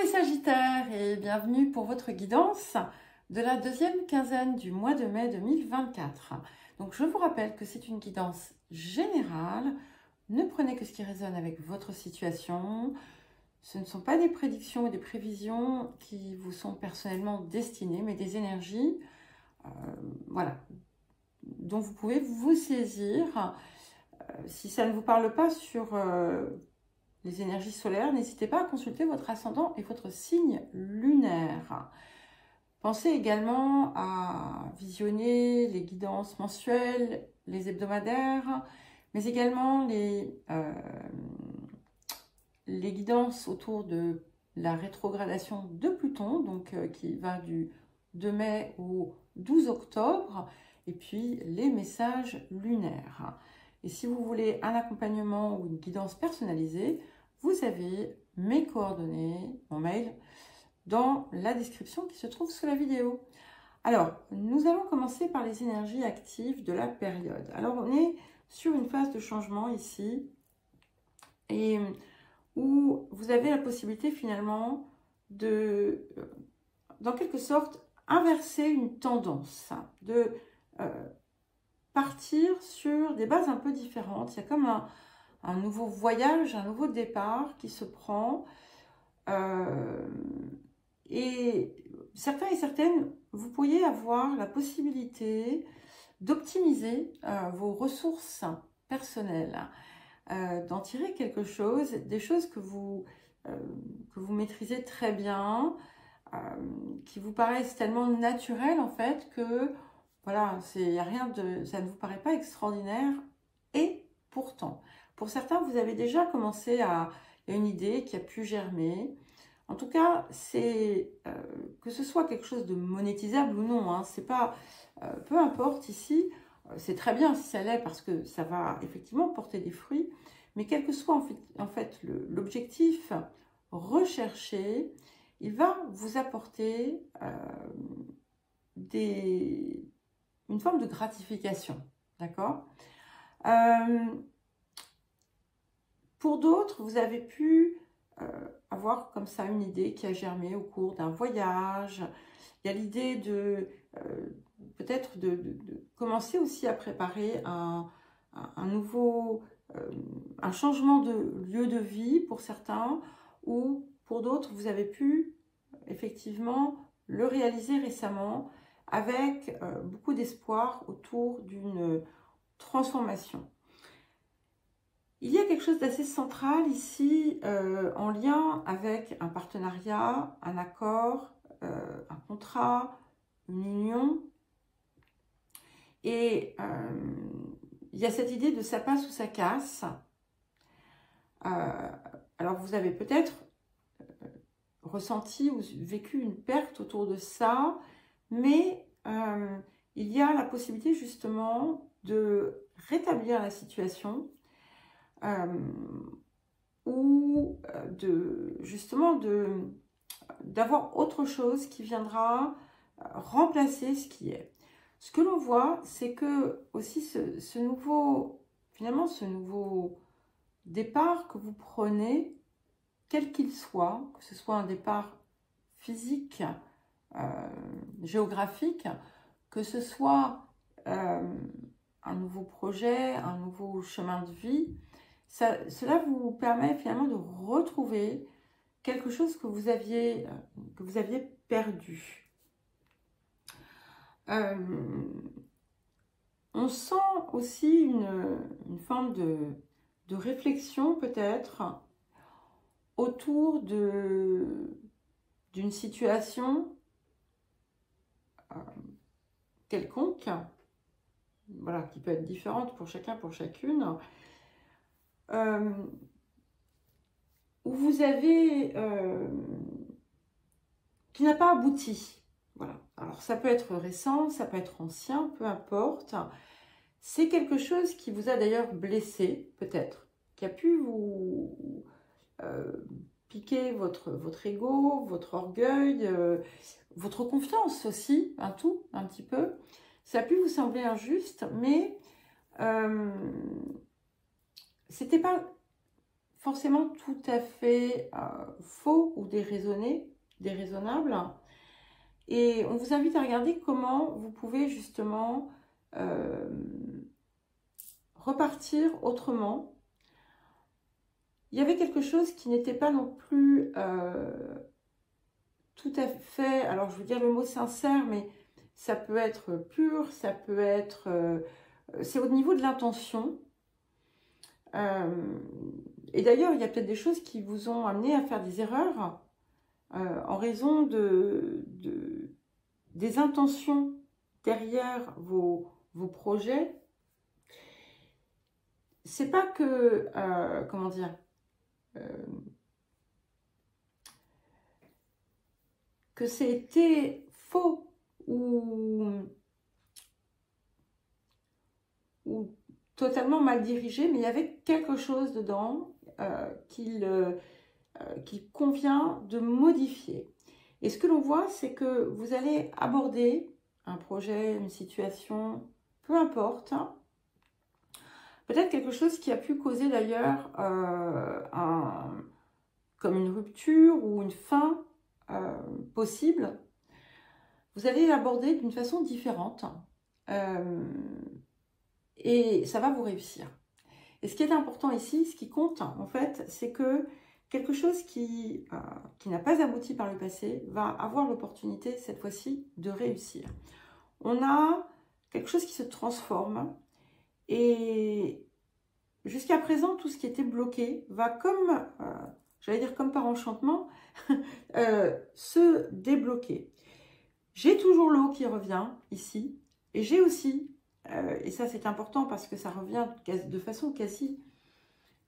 les Sagittaires et bienvenue pour votre guidance de la deuxième quinzaine du mois de mai 2024. Donc je vous rappelle que c'est une guidance générale, ne prenez que ce qui résonne avec votre situation. Ce ne sont pas des prédictions ou des prévisions qui vous sont personnellement destinées, mais des énergies voilà, dont vous pouvez vous saisir. Si ça ne vous parle pas sur les énergies solaires, n'hésitez pas à consulter votre ascendant et votre signe lunaire. Pensez également à visionner les guidances mensuelles, les hebdomadaires, mais également les guidances autour de la rétrogradation de Pluton, donc qui va du 2 mai au 12 octobre, et puis les messages lunaires. Et si vous voulez un accompagnement ou une guidance personnalisée, vous avez mes coordonnées, mon mail, dans la description qui se trouve sous la vidéo. Alors, nous allons commencer par les énergies actives de la période. Alors, on est sur une phase de changement ici, et où vous avez la possibilité finalement de, dans quelque sorte, inverser une tendance, de partir sur des bases un peu différentes. Il y a comme un nouveau voyage, un nouveau départ qui se prend. Et certains et certaines, vous pourriez avoir la possibilité d'optimiser vos ressources personnelles, d'en tirer quelque chose, des choses que vous maîtrisez très bien, qui vous paraissent tellement naturelles en fait que voilà, y a rien de, ça ne vous paraît pas extraordinaire. Et pourtant, pour certains, vous avez déjà commencé à, il y a une idée qui a pu germer. En tout cas, c'est que ce soit quelque chose de monétisable ou non, hein, c'est pas, peu importe ici, c'est très bien si ça l'est parce que ça va effectivement porter des fruits, mais quel que soit en fait l'objectif recherché, il va vous apporter une forme de gratification, d'accord ? Pour d'autres, vous avez pu avoir comme ça une idée qui a germé au cours d'un voyage. Il y a l'idée de peut-être de commencer aussi à préparer un nouveau, un changement de lieu de vie pour certains, ou pour d'autres, vous avez pu effectivement le réaliser récemment avec beaucoup d'espoir autour d'une transformation. Il y a quelque chose d'assez central ici en lien avec un partenariat, un accord, un contrat, une union. Et il y a cette idée de ça passe ou ça casse. Alors vous avez peut-être ressenti ou vécu une perte autour de ça, mais il y a la possibilité justement de rétablir la situation ou justement d'avoir autre chose qui viendra remplacer ce qui est. Ce que l'on voit, c'est que aussi ce nouveau départ que vous prenez, quel qu'il soit, que ce soit un départ physique, géographique, que ce soit un nouveau projet, un nouveau chemin de vie, cela vous permet finalement de retrouver quelque chose que vous aviez perdu. On sent aussi une forme de réflexion peut-être autour d'une situation quelconque, voilà, qui peut être différente pour chacun, pour chacune, où vous avez qui n'a pas abouti. Voilà. Alors ça peut être récent, ça peut être ancien, peu importe. C'est quelque chose qui vous a d'ailleurs blessé, peut-être, qui a pu vous piquer votre ego, votre orgueil, votre confiance aussi, un petit peu. Ça a pu vous sembler injuste, mais c'était pas forcément tout à fait faux ou déraisonnable. Et on vous invite à regarder comment vous pouvez justement repartir autrement. Il y avait quelque chose qui n'était pas non plus tout à fait, alors je veux dire le mot sincère, mais ça peut être pur, ça peut être... c'est au niveau de l'intention. Et d'ailleurs, il y a peut-être des choses qui vous ont amené à faire des erreurs en raison des intentions derrière vos projets. C'est pas que, comment dire, que c'était faux ou totalement mal dirigé, mais il y avait quelque chose dedans qu'il convient de modifier. Et ce que l'on voit, c'est que vous allez aborder un projet, une situation, peu importe, hein, peut-être quelque chose qui a pu causer d'ailleurs comme une rupture ou une fin possible. Vous allez l'aborder d'une façon différente et ça va vous réussir. Et ce qui est important ici, ce qui compte en fait, c'est que quelque chose qui n'a pas abouti par le passé va avoir l'opportunité cette fois-ci de réussir. On a quelque chose qui se transforme et jusqu'à présent, tout ce qui était bloqué va comme, j'allais dire comme par enchantement, se débloquer. J'ai toujours l'eau qui revient ici et j'ai aussi, et ça c'est important parce que ça revient de façon quasi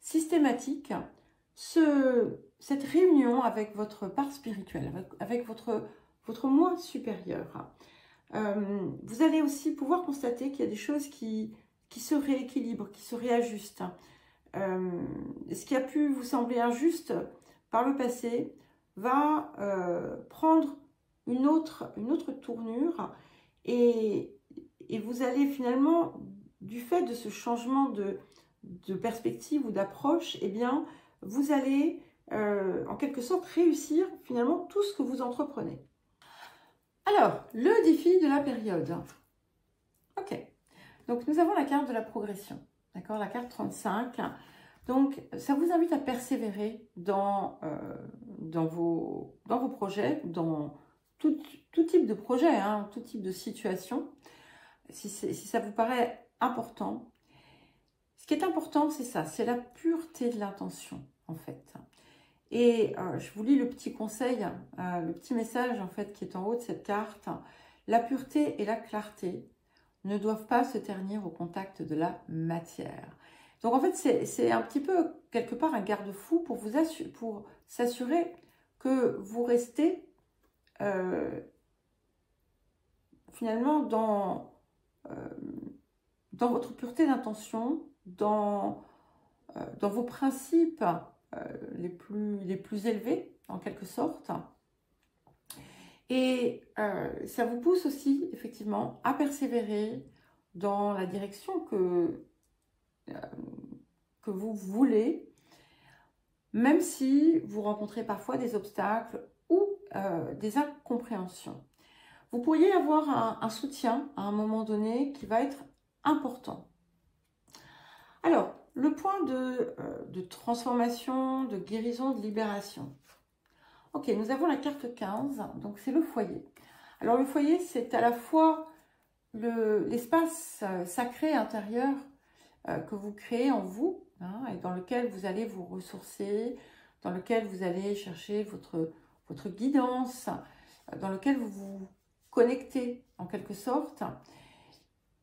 systématique, cette réunion avec votre part spirituelle, avec votre moi supérieur. Vous allez aussi pouvoir constater qu'il y a des choses qui se rééquilibrent, qui se réajustent. Ce qui a pu vous sembler injuste par le passé va prendre une autre tournure et vous allez finalement, du fait de ce changement de perspective ou d'approche, eh bien, vous allez en quelque sorte réussir finalement tout ce que vous entreprenez. Alors, le défi de la période. Ok, donc nous avons la carte de la progression, d'accord, la carte 35. Donc, ça vous invite à persévérer dans vos projets, dans tout type de projet, hein, tout type de situation, si ça vous paraît important. Ce qui est important, c'est ça, c'est la pureté de l'intention, en fait. Et je vous lis le petit conseil, le petit message, en fait, qui est en haut de cette carte. La pureté et la clarté ne doivent pas se ternir au contact de la matière. Donc, en fait, c'est un petit peu, quelque part, un garde-fou pour s'assurer que vous restez finalement dans votre pureté d'intention, dans vos principes les plus élevés, en quelque sorte. Et ça vous pousse aussi, effectivement, à persévérer dans la direction que vous voulez, même si vous rencontrez parfois des obstacles ou des incompréhensions. Vous pourriez avoir un soutien à un moment donné qui va être important. Alors, le point de transformation, de guérison, de libération. Ok, nous avons la carte 15, donc c'est le foyer. Alors le foyer, c'est à la fois l'espace sacré intérieur que vous créez en vous, hein, et dans lequel vous allez vous ressourcer, dans lequel vous allez chercher votre guidance, dans lequel vous vous connectez en quelque sorte.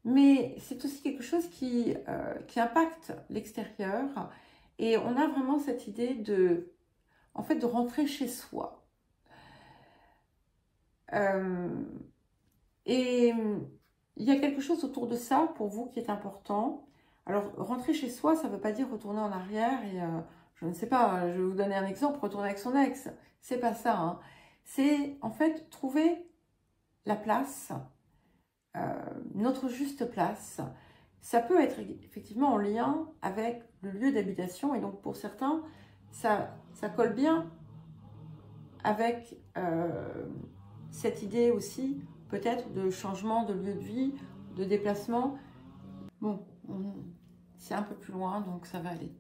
Mais c'est aussi quelque chose qui impacte l'extérieur. Et on a vraiment cette idée de rentrer chez soi. Et il y a quelque chose autour de ça pour vous qui est important. Alors, rentrer chez soi, ça ne veut pas dire retourner en arrière et, je ne sais pas, je vais vous donner un exemple, retourner avec son ex. C'est pas ça, hein. C'est en fait trouver la place, notre juste place, ça peut être effectivement en lien avec le lieu d'habitation. Et donc, pour certains, ça colle bien avec cette idée aussi, peut-être, de changement de lieu de vie, de déplacement. Bon, c'est un peu plus loin, donc ça va aller.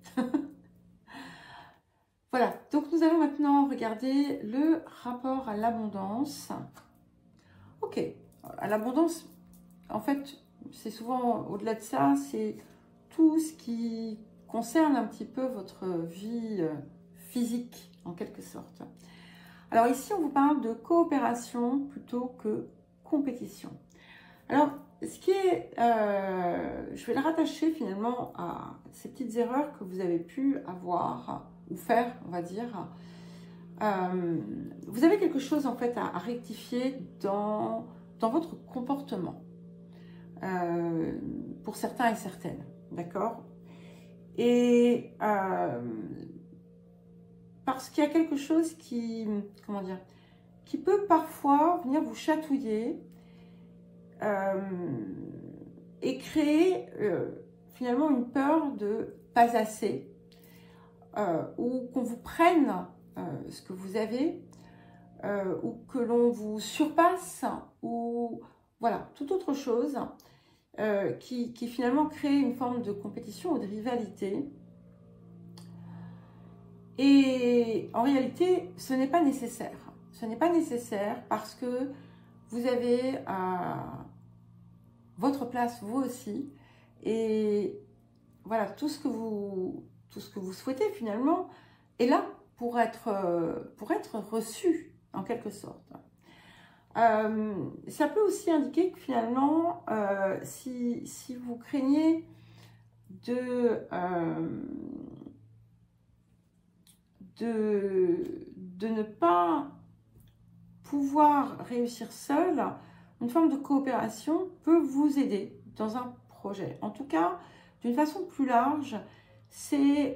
Voilà, donc nous allons maintenant regarder le rapport à l'abondance. Ok, à l'abondance, en fait, c'est souvent au-delà de ça, c'est tout ce qui concerne un petit peu votre vie physique, en quelque sorte. Alors ici, on vous parle de coopération plutôt que compétition. Alors, ce qui est, je vais le rattacher finalement à ces petites erreurs que vous avez pu avoir ou faire, on va dire. Vous avez quelque chose en fait à rectifier dans votre comportement, pour certains et certaines, d'accord? Et parce qu'il y a quelque chose qui, comment dire, qui peut parfois venir vous chatouiller et créer finalement une peur de pas assez, ou qu'on vous prenne ce que vous avez, ou que l'on vous surpasse, ou voilà, toute autre chose qui finalement crée une forme de compétition ou de rivalité. Et en réalité, ce n'est pas nécessaire. Ce n'est pas nécessaire parce que vous avez votre place, vous aussi. Et voilà, tout ce que vous souhaitez finalement est là pour être reçu, en quelque sorte. Ça peut aussi indiquer que finalement, si vous craignez de ne pas pouvoir réussir seul, une forme de coopération peut vous aider dans un projet. En tout cas, d'une façon plus large, c'est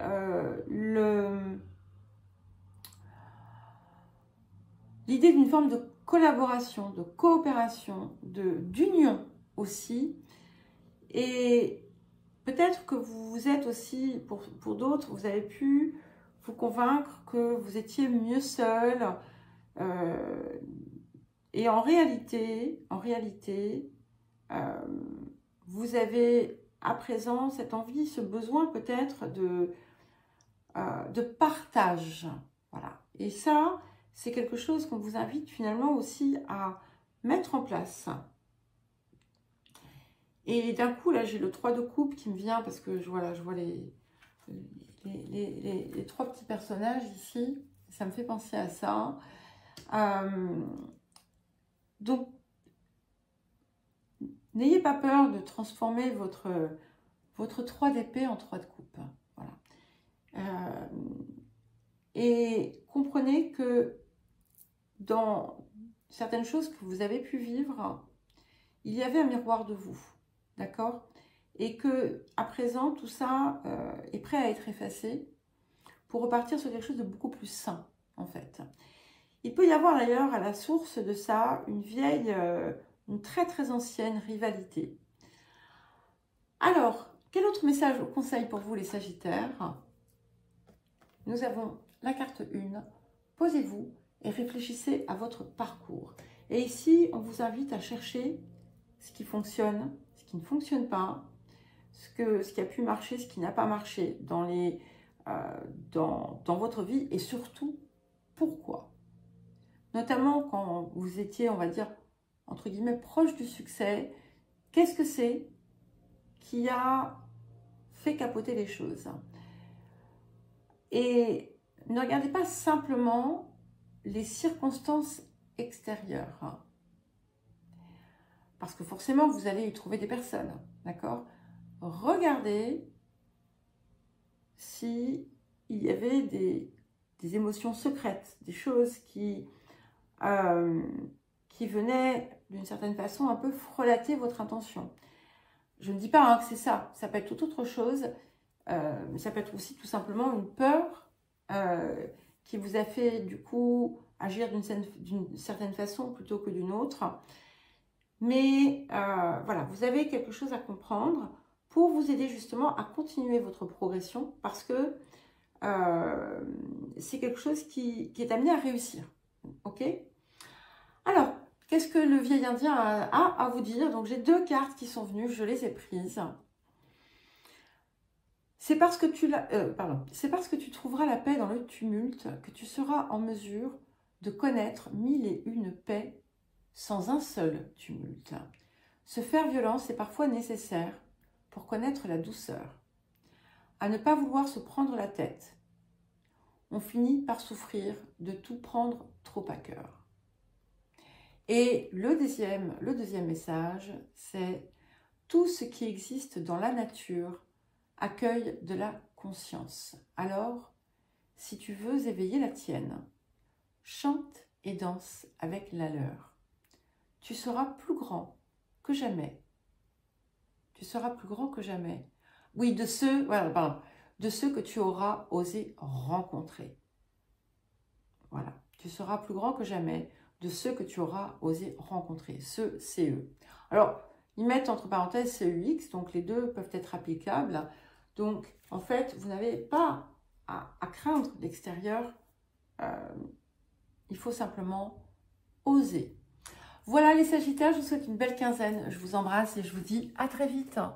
l'idée d'une forme de collaboration, de coopération, d'union aussi. Et peut-être que vous êtes aussi, pour d'autres, vous avez pu vous convaincre que vous étiez mieux seul. Et en réalité, vous avez à présent cette envie, ce besoin peut-être de partage. Voilà. Et ça, c'est quelque chose qu'on vous invite finalement aussi à mettre en place. Et d'un coup, là, j'ai le 3 de coupe qui me vient parce que je vois les 3 petits personnages ici. Ça me fait penser à ça. Donc, n'ayez pas peur de transformer votre 3 d'épée en 3 de coupe. Voilà. Et comprenez que dans certaines choses que vous avez pu vivre, il y avait un miroir de vous. D'accord? Et que à présent, tout ça est prêt à être effacé pour repartir sur quelque chose de beaucoup plus sain, en fait. Il peut y avoir d'ailleurs à la source de ça une vieille, une très très ancienne rivalité. Alors, quel autre message ou conseil pour vous les Sagittaires? Nous avons la carte 1. Posez-vous et réfléchissez à votre parcours. Et ici, on vous invite à chercher ce qui fonctionne, ce qui ne fonctionne pas, ce qui a pu marcher, ce qui n'a pas marché dans votre vie et surtout, pourquoi. Notamment quand vous étiez, on va dire, entre guillemets, proche du succès, qu'est-ce que c'est qui a fait capoter les choses? Et ne regardez pas simplement les circonstances extérieures. Parce que forcément, vous allez y trouver des personnes, d'accord? Regardez s'il y avait des émotions secrètes, des choses qui venaient d'une certaine façon un peu frelater votre intention. Je ne dis pas hein, que c'est ça, ça peut être toute autre chose, mais ça peut être aussi tout simplement une peur qui vous a fait du coup agir d'une certaine façon plutôt que d'une autre. Mais voilà, vous avez quelque chose à comprendre pour vous aider justement à continuer votre progression parce que c'est quelque chose qui est amené à réussir. Ok? Alors, qu'est-ce que le vieil indien a à vous dire? Donc, j'ai 2 cartes qui sont venues, je les ai prises. C'est parce que c'est parce que tu trouveras la paix dans le tumulte que tu seras en mesure de connaître 1001 paix sans un seul tumulte. Se faire violence est parfois nécessaire pour connaître la douceur. À ne pas vouloir se prendre la tête. On finit par souffrir de tout prendre trop à cœur. Et le deuxième message, c'est tout ce qui existe dans la nature accueille de la conscience. Alors, si tu veux éveiller la tienne, chante et danse avec la leur. Tu seras plus grand que jamais. Tu seras plus grand que jamais. Oui, de ceux que tu auras osé rencontrer. Voilà, tu seras plus grand que jamais de ceux que tu auras osé rencontrer, ceux CE. Alors, ils mettent entre parenthèses CEX, donc les deux peuvent être applicables. Donc, en fait, vous n'avez pas à craindre l'extérieur. Il faut simplement oser. Voilà les Sagittaires, je vous souhaite une belle quinzaine. Je vous embrasse et je vous dis à très vite.